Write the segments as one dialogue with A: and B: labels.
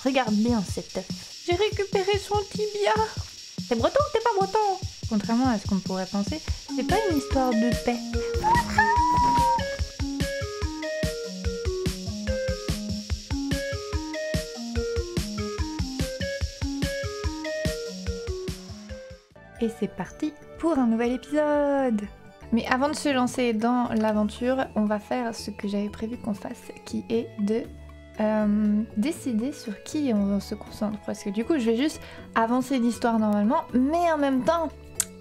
A: Regarde bien cet œuf. J'ai récupéré son tibia. T'es breton ou t'es pas breton? Contrairement à ce qu'on pourrait penser, c'est pas une histoire de paix. Et c'est parti pour un nouvel épisode. Mais avant de se lancer dans l'aventure, on va faire ce que j'avais prévu qu'on fasse, qui est de décider sur qui on se concentre. Parce que du coup, je vais juste avancer l'histoire normalement, mais en même temps,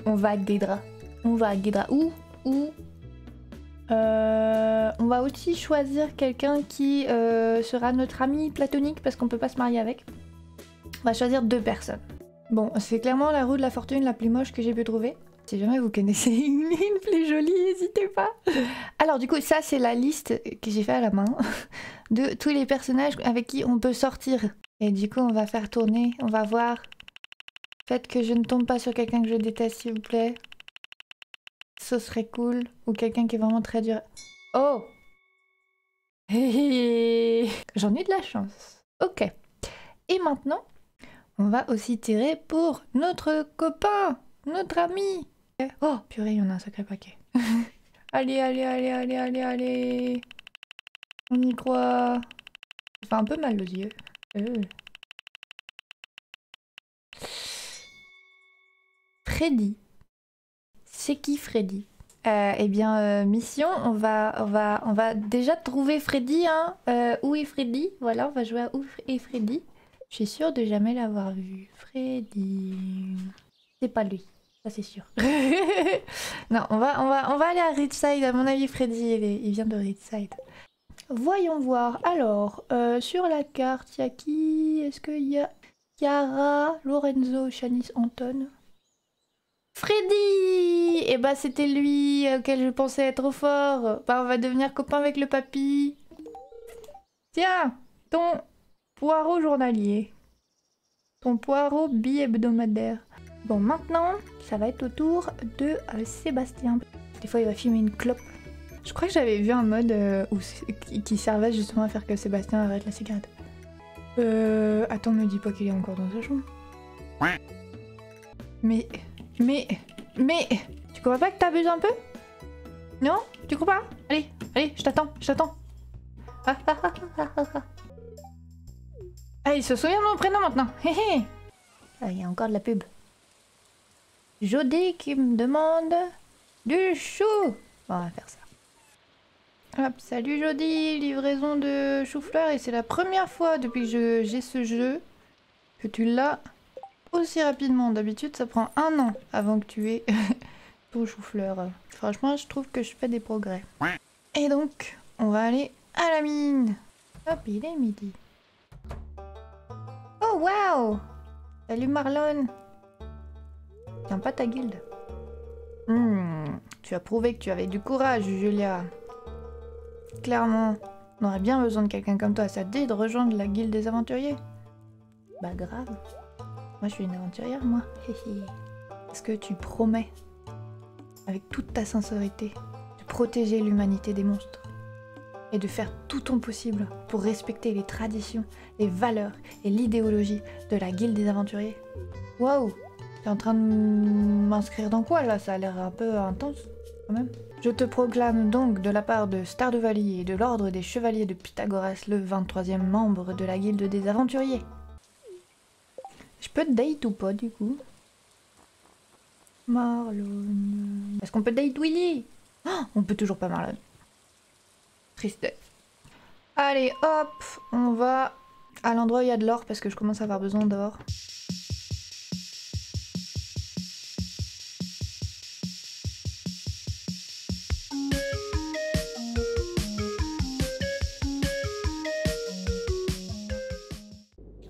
A: on va à Guédra. On va à Guédra où on va aussi choisir quelqu'un qui sera notre ami platonique, parce qu'on peut pas se marier avec. On va choisir 2 personnes. Bon, c'est clairement la roue de la fortune la plus moche que j'ai pu trouver. Si jamais vous connaissez une ligne plus jolie, n'hésitez pas. Alors du coup, ça c'est la liste que j'ai fait à la main de tous les personnages avec qui on peut sortir. Et du coup, on va faire tourner, on va voir. Faites que je ne tombe pas sur quelqu'un que je déteste, s'il vous plaît. Ce serait cool. Ou quelqu'un qui est vraiment très dur. Oh! J'en ai de la chance. Ok. Et maintenant, on va aussi tirer pour notre copain, notre ami. Oh, purée, il y en a un sacré paquet. Allez, allez, allez, allez, allez, allez. On y croit. Ça fait un peu mal aux yeux. Freddy. C'est qui Freddy? Eh bien, mission, on va déjà trouver Freddy, hein. Où est Freddy? Voilà, on va jouer à Où est Freddy. Je suis sûre de jamais l'avoir vu. Freddy... C'est pas lui, ça c'est sûr. Non, on va aller à Ridgeside. À mon avis, Freddy, il vient de Ridgeside. Voyons voir. Alors, sur la carte, il y a qui? Est-ce qu'il y a Chiara, Lorenzo, Shanice, Anton? Freddy! Eh bah, c'était lui auquel je pensais être trop fort. Bah, on va devenir copain avec le papy. Tiens, ton poireau journalier. Ton poireau bi-hebdomadaire. Bon, maintenant, ça va être au tour de Sébastien. Des fois, il va fumer une clope. Je crois que j'avais vu un mode qui servait justement à faire que Sébastien arrête la cigarette. Attends, me dis pas qu'il est encore dans sa chambre. Mais... Tu crois pas que t'abuses un peu? Non? Tu crois pas? Allez, allez, je t'attends, je t'attends. Ah, il se souvient de mon prénom maintenant. Il y a encore de la pub. Jodie qui me demande du chou. Bon, on va faire ça. Hop, salut Jodie, livraison de chou-fleur. Et c'est la première fois depuis que j'ai ce jeu que tu l'as aussi rapidement. D'habitude, ça prend 1 an avant que tu aies ton chou-fleur. Franchement, je trouve que je fais des progrès. Et donc, on va aller à la mine. Hop, il est midi. Oh, waouh! Salut Marlon. Tiens pas ta guilde. Tu as prouvé que tu avais du courage, Julia. Clairement, on aurait bien besoin de quelqu'un comme toi. Ça te dit de rejoindre la guilde des aventuriers? Bah grave. Moi je suis une aventurière, moi. Est-ce que tu promets, avec toute ta sincérité, de protéger l'humanité des monstres? Et de faire tout ton possible pour respecter les traditions, les valeurs et l'idéologie de la guilde des aventuriers? Waouh! T'es en train de m'inscrire dans quoi là? Ça a l'air un peu intense quand même. Je te proclame donc de la part de Stardew Valley et de l'ordre des chevaliers de Pythagoras le 23e membre de la guilde des aventuriers. Je peux date ou pas du coup? Marlon... Est-ce qu'on peut date Willy? Oh, on peut toujours pas Marlon. Tristesse. Allez hop, on va à l'endroit où il y a de l'or parce que je commence à avoir besoin d'or.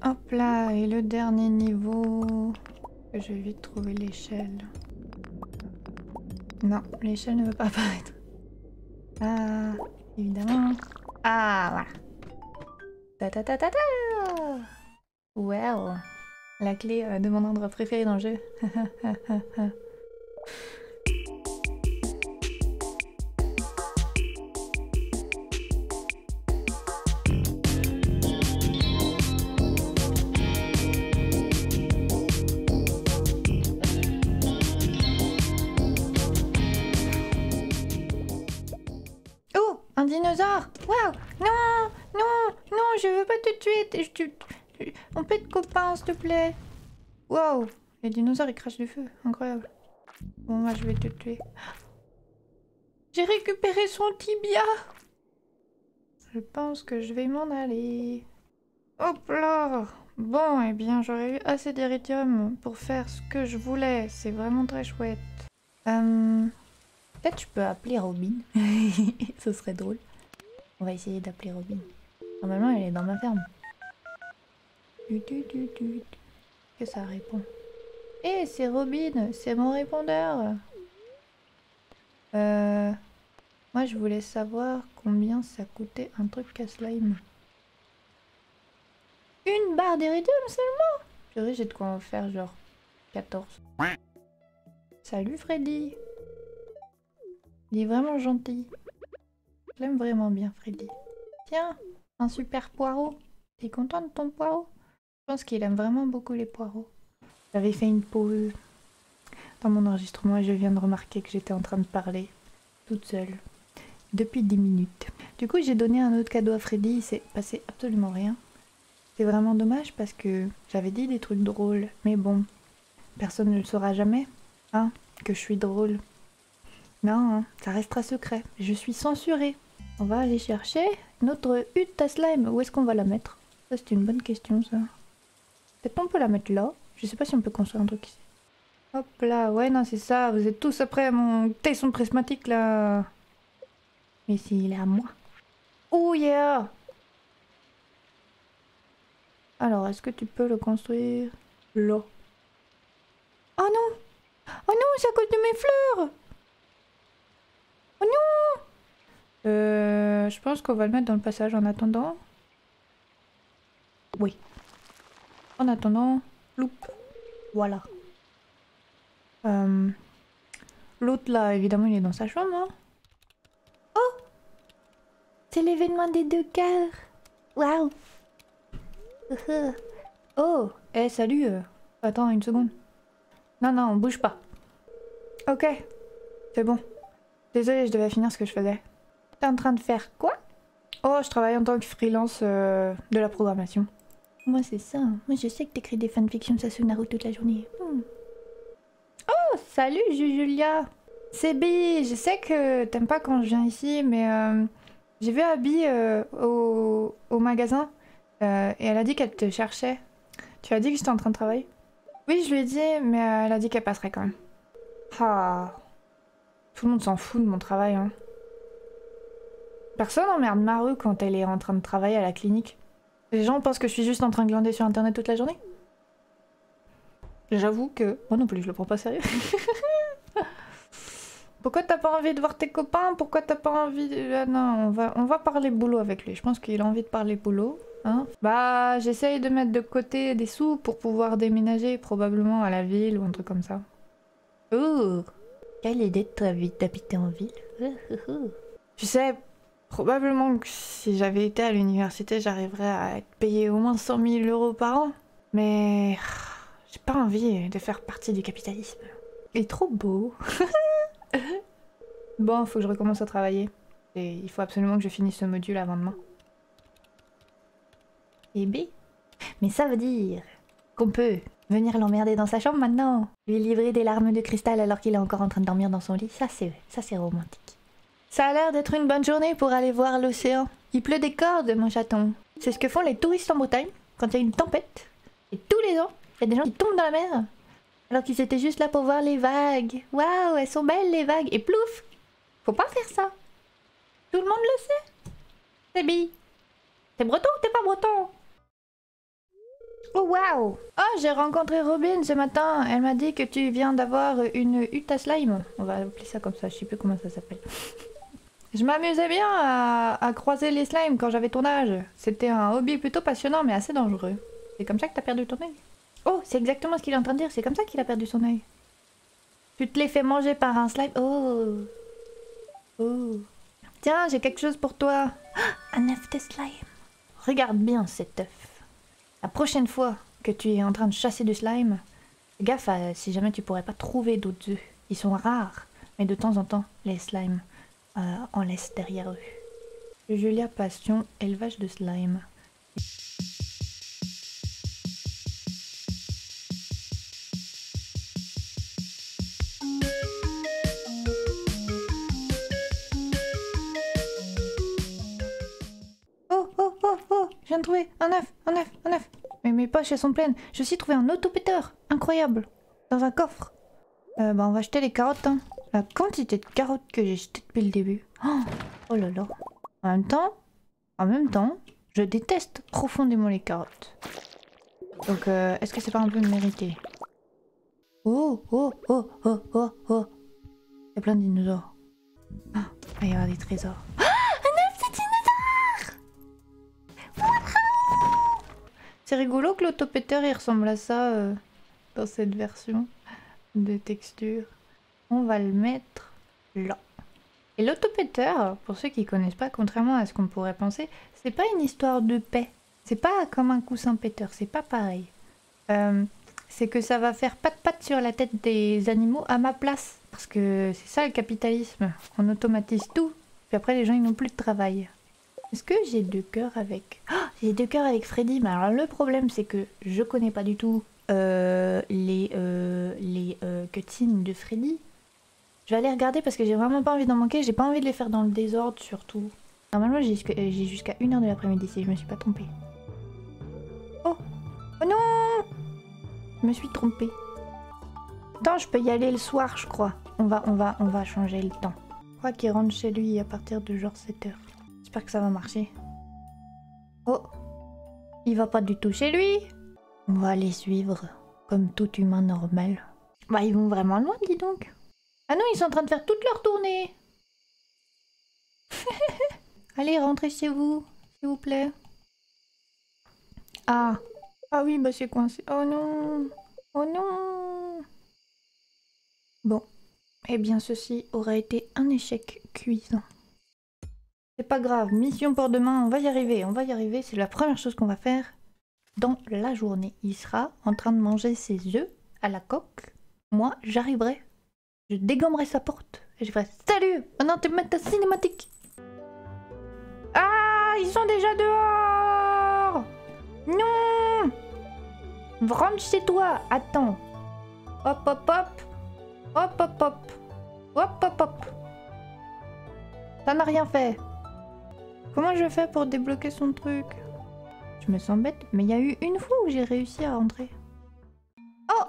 A: Hop là, et le dernier niveau... Je vais vite trouver l'échelle. Non, l'échelle ne veut pas apparaître. Ah, évidemment. Ah, voilà. Ta ta ta ta ta. Wow. La clé de mon endroit préféré dans le jeu. dinosaure! Waouh! Non! Non! Non, je veux pas te tuer! On peut être copains, s'il te plaît! Waouh! Les dinosaures, ils crachent du feu. Incroyable. Bon, moi, je vais te tuer. J'ai récupéré son tibia! Je pense que je vais m'en aller. Hop là! Bon, eh bien, j'aurais eu assez d'Iridium pour faire ce que je voulais. C'est vraiment très chouette. Peut-être je peux appeler Robin. Ce serait drôle. On va essayer d'appeler Robin. Normalement, elle est dans ma ferme. Que ça répond. Eh, c'est Robin, c'est mon répondeur. Moi, je voulais savoir combien ça coûtait un truc à slime. Une barre d'Iridium seulement? Purée, j'ai de quoi en faire genre 14. Salut Freddy. Il est vraiment gentil. Je l'aime vraiment bien, Freddy. Tiens, un super poireau. T'es content de ton poireau? Je pense qu'il aime vraiment beaucoup les poireaux. J'avais fait une pause dans mon enregistrement et je viens de remarquer que j'étais en train de parler toute seule depuis 10 minutes. Du coup, j'ai donné un autre cadeau à Freddy, il s'est passé absolument rien. C'est vraiment dommage parce que j'avais dit des trucs drôles, mais bon, personne ne le saura jamais, hein, que je suis drôle. Non, hein, ça restera secret, je suis censurée. On va aller chercher notre hutte à slime, où est-ce qu'on va la mettre? Ça c'est une bonne question ça. Peut-être qu'on peut la mettre là, je sais pas si on peut construire un truc ici. Hop là, ouais non c'est ça, vous êtes tous après mon tesson prismatique là. Mais si, il est à moi. Oh yeah! Alors, est-ce que tu peux le construire là? Oh non! Oh non, c'est à cause de mes fleurs! Oh non! Je pense qu'on va le mettre dans le passage en attendant. Oui. En attendant, loup. Voilà. L'autre là, évidemment, il est dans sa chambre. Hein. Oh! C'est l'événement des 2 cœurs! Waouh! Oh! Eh, salut! Attends une seconde. Non, non, bouge pas. Ok. C'est bon. Désolée, je devais finir ce que je faisais. T'es en train de faire quoi? Oh, je travaille en tant que freelance de la programmation. Moi, c'est ça. Moi, je sais que t'écris des fanfictions Sasunaru toute la journée. Oh, salut, Julia! C'est Bi, je sais que t'aimes pas quand je viens ici, mais j'ai vu Abby au magasin et elle a dit qu'elle te cherchait. Tu as dit que j'étais en train de travailler? Oui, je lui ai dit, mais elle a dit qu'elle passerait quand même. Ah, tout le monde s'en fout de mon travail, hein. Personne n'emmerde Maru quand elle est en train de travailler à la clinique. Les gens pensent que je suis juste en train de glander sur internet toute la journée. J'avoue que... Moi non plus, je le prends pas sérieux. Pourquoi t'as pas envie de voir tes copains? Pourquoi t'as pas envie de... Ah non, on va parler boulot avec lui. Je pense qu'il a envie de parler boulot. Hein? Bah, j'essaye de mettre de côté des sous pour pouvoir déménager probablement à la ville ou un truc comme ça. Oh, quelle idée d'habiter en ville. Tu sais, probablement que si j'avais été à l'université, j'arriverais à être payé au moins 100 000 € par an. Mais j'ai pas envie de faire partie du capitalisme. Il est trop beau. Bon, faut que je recommence à travailler. Et il faut absolument que je finisse ce module avant demain. Et B. Mais ça veut dire qu'on peut venir l'emmerder dans sa chambre maintenant. Lui livrer des larmes de cristal alors qu'il est encore en train de dormir dans son lit. Ça c'est romantique. Ça a l'air d'être une bonne journée pour aller voir l'océan. Il pleut des cordes, mon chaton. C'est ce que font les touristes en Bretagne quand il y a une tempête. Et tous les ans, il y a des gens qui tombent dans la mer. Alors qu'ils étaient juste là pour voir les vagues. Waouh, elles sont belles les vagues. Et plouf! Faut pas faire ça. Tout le monde le sait. C'est bi. T'es breton ou t'es pas breton? Oh waouh! Oh, j'ai rencontré Robin ce matin. Elle m'a dit que tu viens d'avoir une hutte à slime. On va appeler ça comme ça, je sais plus comment ça s'appelle. Je m'amusais bien à croiser les slimes quand j'avais ton âge. C'était un hobby plutôt passionnant mais assez dangereux. C'est comme ça que t'as perdu ton œil. Oh, c'est exactement ce qu'il est en train de dire. C'est comme ça qu'il a perdu son œil. Tu te l'es fait manger par un slime. Oh. Oh. Tiens, j'ai quelque chose pour toi. Ah, un œuf de slime. Regarde bien cet œuf. La prochaine fois que tu es en train de chasser du slime, fais gaffe à, si jamais tu pourrais pas trouver d'autres œufs. Ils sont rares, mais de temps en temps, les slimes en laissent derrière eux. Julia passion, élevage de slime. Oh, oh, oh, oh, je viens de trouver un œuf, un œuf, un œuf. Mais mes poches elles sont pleines. J'ai aussi trouvé un autopéteur, incroyable, dans un coffre. Bah on va acheter les carottes, hein. La quantité de carottes que j'ai jetées depuis le début. Oh, oh là là. En même temps, je déteste profondément les carottes. Donc est-ce que c'est pas un peu mérité? Oh, oh, oh, oh, oh, oh. Il y a plein de dinosaures. Ah, il va y avoir des trésors. Ah, un œuf de dinosaure! C'est rigolo que l'autopéteur il ressemble à ça dans cette version de texture. On va le mettre là. Et l'autopéteur, pour ceux qui connaissent pas, contrairement à ce qu'on pourrait penser, c'est pas une histoire de paix. C'est pas comme un coussin péteur, c'est pas pareil. C'est que ça va faire pat-pat sur la tête des animaux à ma place. Parce que c'est ça le capitalisme. On automatise tout, puis après les gens ils n'ont plus de travail. Est-ce que j'ai 2 cœurs avec... Oh, j'ai 2 cœurs avec Freddy, mais alors le problème c'est que je connais pas du tout les cutscenes de Freddy. Je vais aller regarder parce que j'ai vraiment pas envie d'en manquer, j'ai pas envie de les faire dans le désordre surtout. Normalement j'ai jusqu'à 1h de l'après-midi si je me suis pas trompée. Oh! Oh non! Je me suis trompée. Attends, je peux y aller le soir je crois. On va changer le temps. Je crois qu'il rentre chez lui à partir de genre 7h. J'espère que ça va marcher. Oh! Il va pas du tout chez lui! On va les suivre comme tout humain normal. Bah ils vont vraiment loin dis donc. Ah non, ils sont en train de faire toute leur tournée. Allez, rentrez chez vous, s'il vous plaît. Ah. Ah oui, bah c'est coincé. Oh non. Oh non. Bon. Eh bien, ceci aura été un échec cuisant. C'est pas grave, mission pour demain, on va y arriver, c'est la première chose qu'on va faire dans la journée. Il sera en train de manger ses œufs à la coque. Moi, j'arriverai. Je dégommerai sa porte et je ferai salut, maintenant tu mets ta cinématique. Ah, ils sont déjà dehors. Non. Rentre chez toi, attends. Hop hop hop. Hop hop hop. Hop hop hop. Ça n'a rien fait. Comment je fais pour débloquer son truc? Je me sens bête, mais il y a eu une fois où j'ai réussi à rentrer. Oh.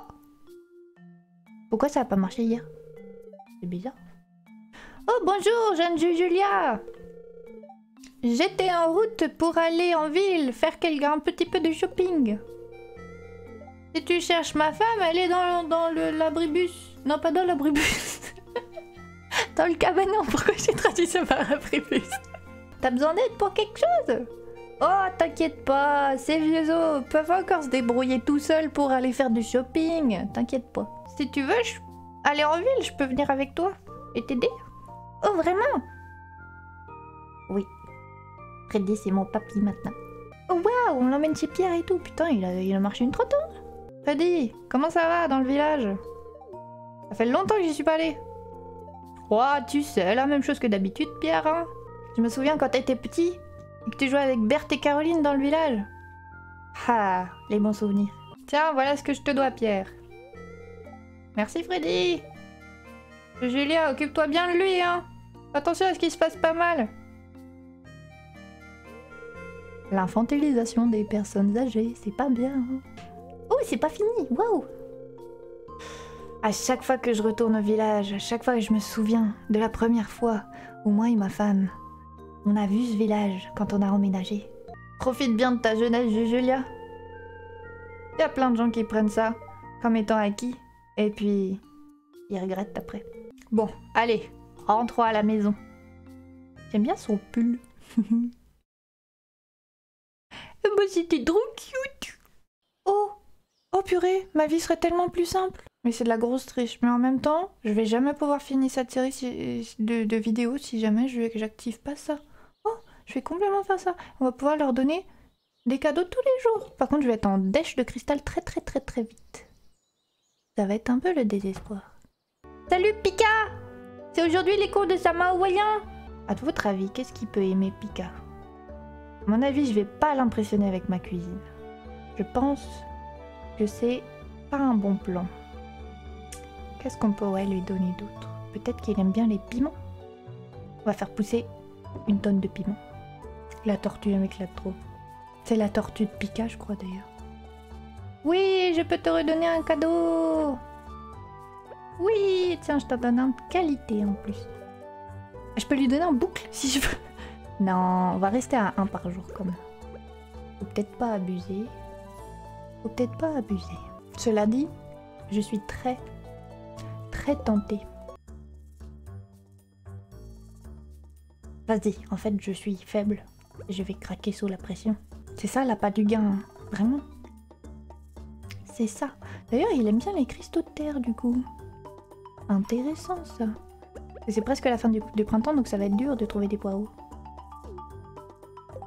A: Pourquoi ça n'a pas marché hier? C'est bizarre. Oh bonjour, jeune Julia. J'étais en route pour aller en ville, faire un petit peu de shopping. Si tu cherches ma femme, elle est dans l'abribus. Non, pas dans l'abribus. Dans le cabanon, pourquoi j'ai traduit ça par abribus? T'as besoin d'aide pour quelque chose? Oh, t'inquiète pas, ces vieux os peuvent encore se débrouiller tout seuls pour aller faire du shopping. T'inquiète pas. Si tu veux, aller en ville, je peux venir avec toi et t'aider. Oh, vraiment? Oui. Freddy, c'est mon papy maintenant. Oh, waouh, on l'emmène chez Pierre et tout. Putain, il a marché une trottoir. Freddy, comment ça va dans le village? Ça fait longtemps que j'y suis pas allé. Oh, tu sais, la même chose que d'habitude, Pierre, hein. Je me souviens quand t'étais petit et que tu jouais avec Berthe et Caroline dans le village. Ah, les bons souvenirs. Tiens, voilà ce que je te dois, Pierre. Merci, Freddy. Julia, occupe-toi bien de lui, hein. Attention à ce qu'il se passe pas mal. L'infantilisation des personnes âgées, c'est pas bien. Hein. Oh, c'est pas fini, waouh. À chaque fois que je retourne au village, à chaque fois que je me souviens de la première fois où moi et ma femme, on a vu ce village quand on a emménagé. Profite bien de ta jeunesse, Julia. Il y a plein de gens qui prennent ça comme étant acquis, et puis ils regrettent après. Bon, allez, rentrons à la maison. J'aime bien son pull. Bah c'était trop cute. Oh, oh purée, ma vie serait tellement plus simple. Mais c'est de la grosse triche. Mais en même temps, je vais jamais pouvoir finir cette série de vidéos si jamais j'active pas ça. Oh, je vais complètement faire ça. On va pouvoir leur donner des cadeaux tous les jours. Par contre, je vais être en dèche de cristal très vite. Ça va être un peu le désespoir. Salut Pika! C'est aujourd'hui les cours de Sama hawaïen. À votre avis, qu'est-ce qu'il peut aimer Pika? À mon avis, je vais pas l'impressionner avec ma cuisine. Je pense que c'est pas un bon plan. Qu'est-ce qu'on pourrait lui donner d'autre? Peut-être qu'il aime bien les piments. On va faire pousser une tonne de piments. La tortue m'éclate trop. C'est la tortue de Pika, je crois d'ailleurs. Oui, je peux te redonner un cadeau. Oui, tiens, je t'en donne un de qualité en plus. Je peux lui donner un boucle si je veux. Non, on va rester à un par jour quand même. Faut peut-être pas abuser. Faut peut-être pas abuser. Cela dit, je suis très tentée. Vas-y, en fait, je suis faible. Je vais craquer sous la pression. C'est ça l'appât du gain, hein. Vraiment. C'est ça. D'ailleurs, il aime bien les cristaux de terre, du coup. Intéressant, ça. C'est presque la fin du printemps, donc ça va être dur de trouver des poireaux.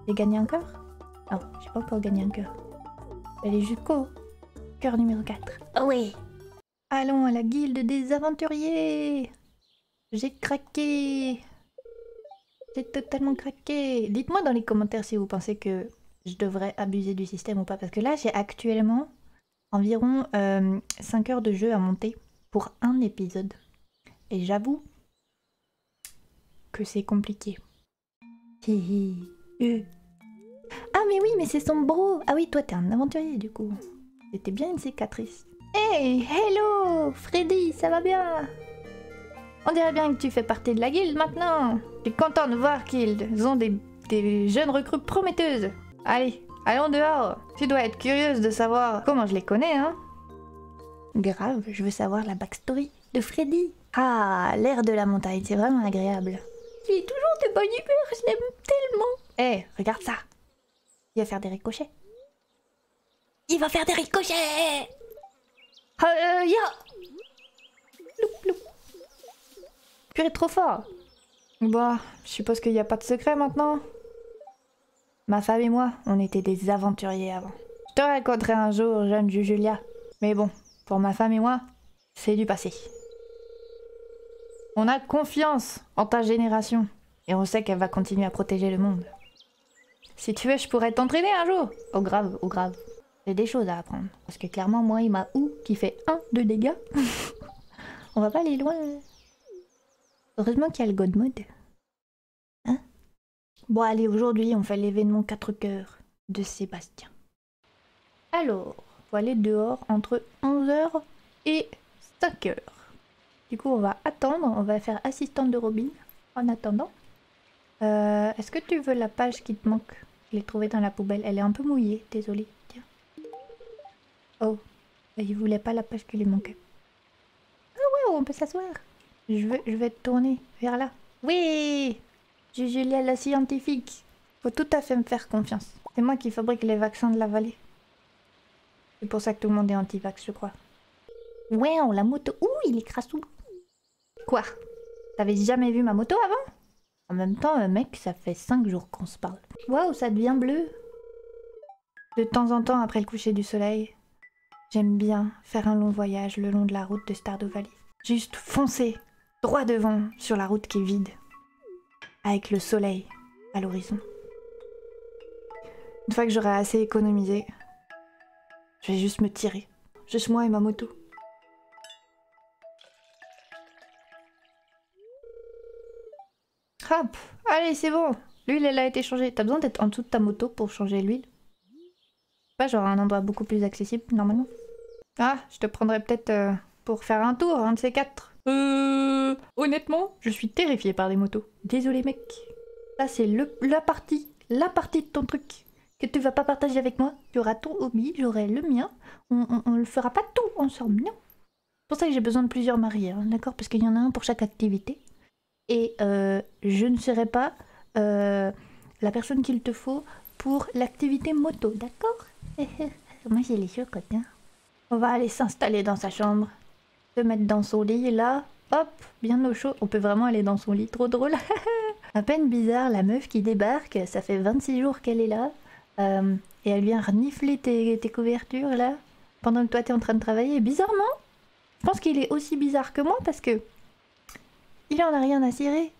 A: J'ai gagné un cœur? Non, j'ai pas encore gagné un cœur. Elle est jusqu'au cœur numéro 4. Oh oui! Allons à la guilde des aventuriers! J'ai craqué! J'ai totalement craqué! Dites-moi dans les commentaires si vous pensez que je devrais abuser du système ou pas. Parce que là, j'ai actuellement environ 5 heures de jeu à monter pour un épisode. Et j'avoue que c'est compliqué. Ah mais oui, mais c'est son bro. Ah oui, toi t'es un aventurier du coup. C'était bien une cicatrice. Hey, hello Freddy, ça va bien? On dirait bien que tu fais partie de la guilde maintenant. Je suis content de voir qu'ils ont des jeunes recrues prometteuses. Allez, allons dehors. Tu dois être curieuse de savoir comment je les connais, hein? Grave, je veux savoir la backstory de Freddy. Ah, l'air de la montagne, c'est vraiment agréable. Il est toujours de bonne humeur, je l'aime tellement. Eh, regarde ça. Il va faire des ricochets. Il va faire des ricochets. Loup, loup. Purée, trop fort. Bah, je suppose qu'il n'y a pas de secret maintenant. Ma femme et moi, on était des aventuriers avant. Je te raconterai un jour, jeune Jujulia. Mais bon, pour ma femme et moi, c'est du passé. On a confiance en ta génération. Et on sait qu'elle va continuer à protéger le monde. Si tu veux, je pourrais t'entraîner un jour. Oh grave, oh grave. J'ai des choses à apprendre. Parce que clairement, moi, il m'a qui fait 1 de dégâts. On va pas aller loin. Heureusement qu'il y a le God Mode. Hein? Bon, allez, aujourd'hui, on fait l'événement 4 cœurs de Sébastien. Alors, faut aller dehors entre 11h et 5h. Du coup, on va attendre. On va faire assistante de Robin en attendant. Est-ce que tu veux la page qui te manque? Je l'ai trouvée dans la poubelle. Elle est un peu mouillée, désolée. Tiens. Oh, il voulait pas la page qui lui manquait. Ah ouais, on peut s'asseoir. Je vais te tourner vers là. Oui, Julia la scientifique. Faut tout à fait me faire confiance. C'est moi qui fabrique les vaccins de la vallée. C'est pour ça que tout le monde est anti-vax, je crois. Ouais, on la moto. Ouh, il est crassou. Quoi? T'avais jamais vu ma moto avant? En même temps, mec, ça fait 5 jours qu'on se parle. Waouh, ça devient bleu. De temps en temps, après le coucher du soleil, j'aime bien faire un long voyage le long de la route de Stardew Valley. Juste foncer droit devant sur la route qui est vide, avec le soleil à l'horizon. Une fois que j'aurai assez économisé, je vais juste me tirer. Juste moi et ma moto. Hop, allez, c'est bon. L'huile, elle a été changée. T'as besoin d'être en dessous de ta moto pour changer l'huile? Pas genre un endroit beaucoup plus accessible, normalement. Ah, je te prendrais peut-être pour faire un tour, un de ces 4. Honnêtement, je suis terrifiée par les motos. Désolé, mec. Là, c'est la partie de ton truc que tu vas pas partager avec moi. Tu auras ton hobby, j'aurai le mien. On le fera pas tout ensemble, non. C'est pour ça que j'ai besoin de plusieurs maris, hein, d'accord? Parce qu'il y en a un pour chaque activité. Et je ne serai pas la personne qu'il te faut pour l'activité moto, d'accord? Moi j'ai les chocottes, hein. On va aller s'installer dans sa chambre, se mettre dans son lit, là, hop, bien au chaud. On peut vraiment aller dans son lit, trop drôle. À peine bizarre, la meuf qui débarque, ça fait 26 jours qu'elle est là, et elle vient renifler tes couvertures, là, pendant que toi t'es en train de travailler. Bizarrement, je pense qu'il est aussi bizarre que moi, parce que il en a rien à cirer.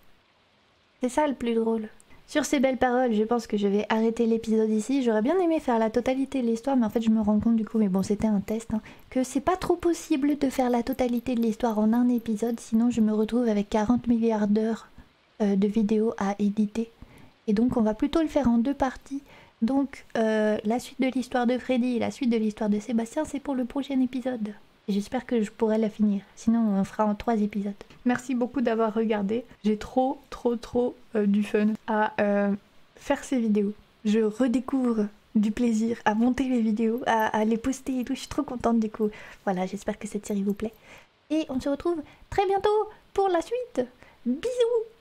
A: C'est ça le plus drôle. Sur ces belles paroles, je pense que je vais arrêter l'épisode ici. J'aurais bien aimé faire la totalité de l'histoire, mais en fait je me rends compte du coup, mais bon c'était un test, hein, que c'est pas trop possible de faire la totalité de l'histoire en un épisode, sinon je me retrouve avec 40 milliards d'heures de vidéos à éditer. Et donc on va plutôt le faire en 2 parties. Donc la suite de l'histoire de Freddy et la suite de l'histoire de Sébastien, c'est pour le prochain épisode. J'espère que je pourrai la finir, sinon on fera en 3 épisodes. Merci beaucoup d'avoir regardé, j'ai trop du fun à faire ces vidéos. Je redécouvre du plaisir à monter les vidéos, à les poster et tout, je suis trop contente du coup. Voilà, j'espère que cette série vous plaît. Et on se retrouve très bientôt pour la suite. Bisous!